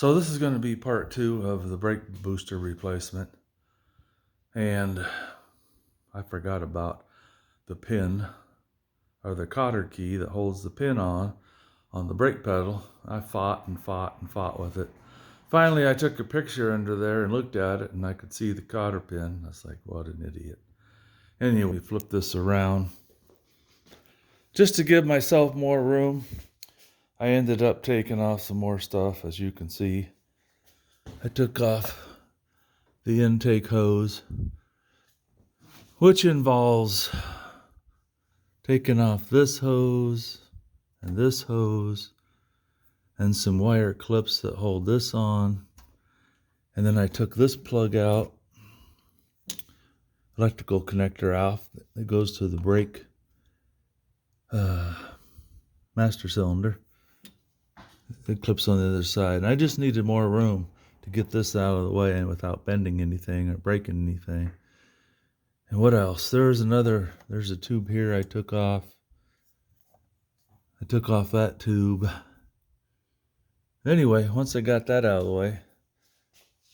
So this is going to be part 2 of the brake booster replacement. And I forgot about the pin, or the cotter key that holds the pin on the brake pedal. I fought and fought and fought with it. Finally, I took a picture under there and looked at it, and I could see the cotter pin. I was like, what an idiot. Anyway, flip this around. Just to give myself more room, I ended up taking off some more stuff, as you can see. I took off the intake hose, which involves taking off this hose and some wire clips that hold this on. And then I took this plug out, electrical connector out that goes to the brake master cylinder. It clips on the other side. And I just needed more room to get this out of the way and without bending anything or breaking anything. And what else? There's a tube here I took off. I took off that tube. Anyway, once I got that out of the way,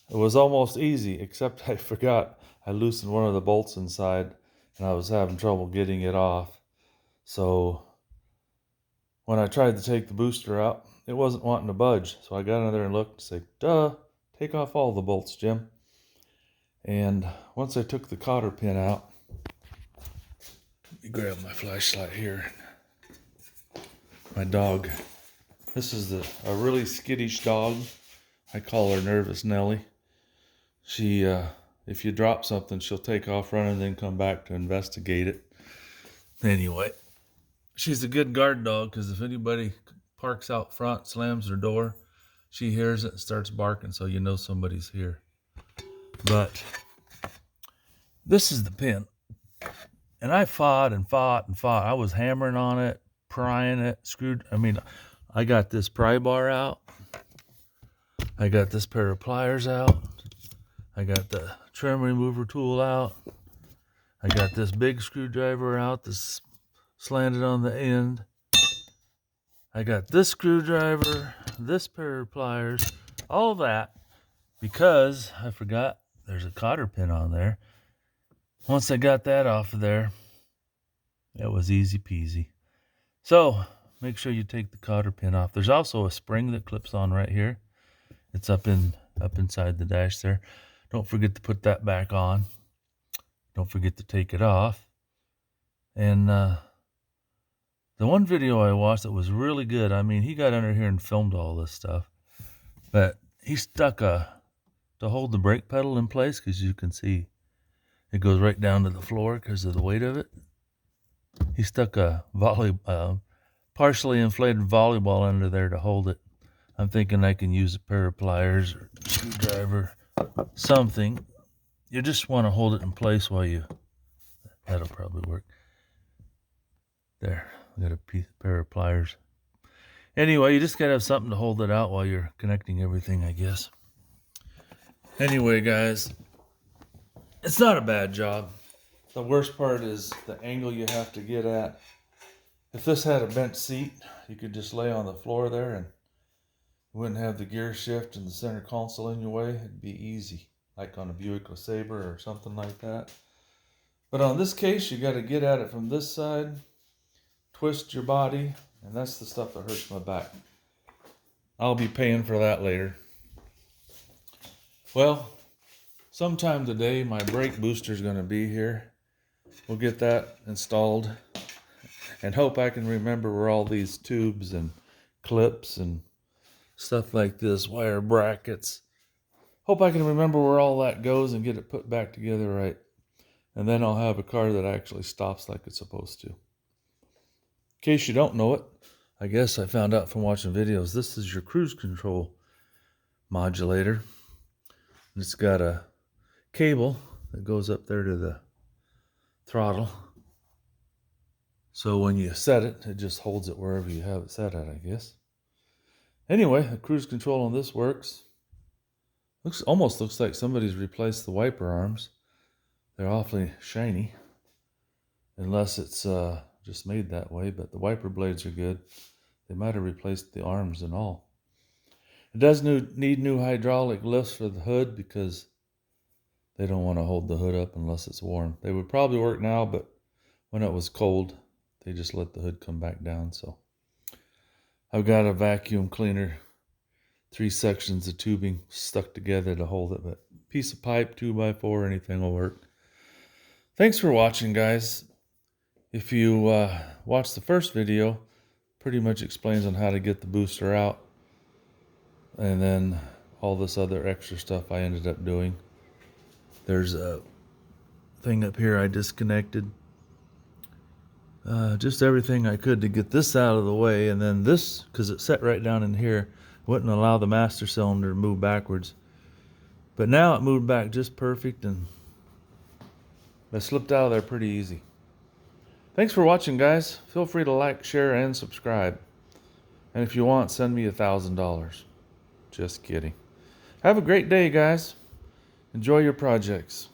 it was almost easy, except I forgot I loosened one of the bolts inside and I was having trouble getting it off. So when I tried to take the booster out, it wasn't wanting to budge. So I got in there and looked and said, duh, take off all the bolts, Jim. And once I took the cotter pin out, let me grab my flashlight here. My dog. This is a really skittish dog. I call her Nervous Nellie. She, if you drop something, she'll take off running and then come back to investigate it. Anyway, she's a good guard dog, because if anybody parks out front, slams their door, she hears it and starts barking, so you know somebody's here. But this is the pin. And I fought and fought and fought. I was hammering on it, prying it, I got this pry bar out. I got this pair of pliers out. I got the trim remover tool out. I got this big screwdriver out that's slanted on the end. I got this screwdriver, this pair of pliers, all that, because I forgot there's a cotter pin on there. Once I got that off of there, it was easy peasy. So make sure you take the cotter pin off. There's also a spring that clips on right here. It's up inside the dash there. Don't forget to put that back on. Don't forget to take it off. And the one video I watched that was really good, he got under here and filmed all this stuff, but he stuck to hold the brake pedal in place, because you can see it goes right down to the floor because of the weight of it. He stuck a partially inflated volleyball under there to hold it. I'm thinking I can use a pair of pliers or a screwdriver, something. You just want to hold it in place while that'll probably work. There, I got a pair of pliers. Anyway, you just gotta have something to hold it out while you're connecting everything, I guess. Anyway, guys, it's not a bad job. The worst part is the angle you have to get at. If this had a bent seat, you could just lay on the floor there and you wouldn't have the gear shift and the center console in your way. It'd be easy, like on a Buick LeSabre or something like that. But on this case, you got to get at it from this side, twist your body, and that's the stuff that hurts my back. I'll be paying for that later. Well, sometime today, my brake booster is going to be here. We'll get that installed and hope I can remember where all these tubes and clips and stuff like this, wire brackets. Hope I can remember where all that goes and get it put back together right. And then I'll have a car that actually stops like it's supposed to. In case you don't know it, I guess I found out from watching videos, this is your cruise control modulator. And it's got a cable that goes up there to the throttle. So when you set it, it just holds it wherever you have it set at, I guess. Anyway, the cruise control on this works. Almost looks like somebody's replaced the wiper arms. They're awfully shiny. Unless it's just made that way, but the wiper blades are good. They might have replaced the arms and all. It does need new hydraulic lifts for the hood because they don't want to hold the hood up unless it's warm. They would probably work now, but when it was cold, they just let the hood come back down. So I've got a vacuum cleaner, 3 sections of tubing stuck together to hold it, but piece of pipe, 2x4, anything will work. Thanks for watching, guys. If you watched the first video, pretty much explains on how to get the booster out, and then all this other extra stuff I ended up doing. There's a thing up here I disconnected. Just everything I could to get this out of the way, and then this, because it set right down in here, wouldn't allow the master cylinder to move backwards. But now it moved back just perfect, and I slipped out of there pretty easy. Thanks for watching, guys. Feel free to like, share, and subscribe. And if you want, send me $1,000. Just kidding. Have a great day, guys. Enjoy your projects.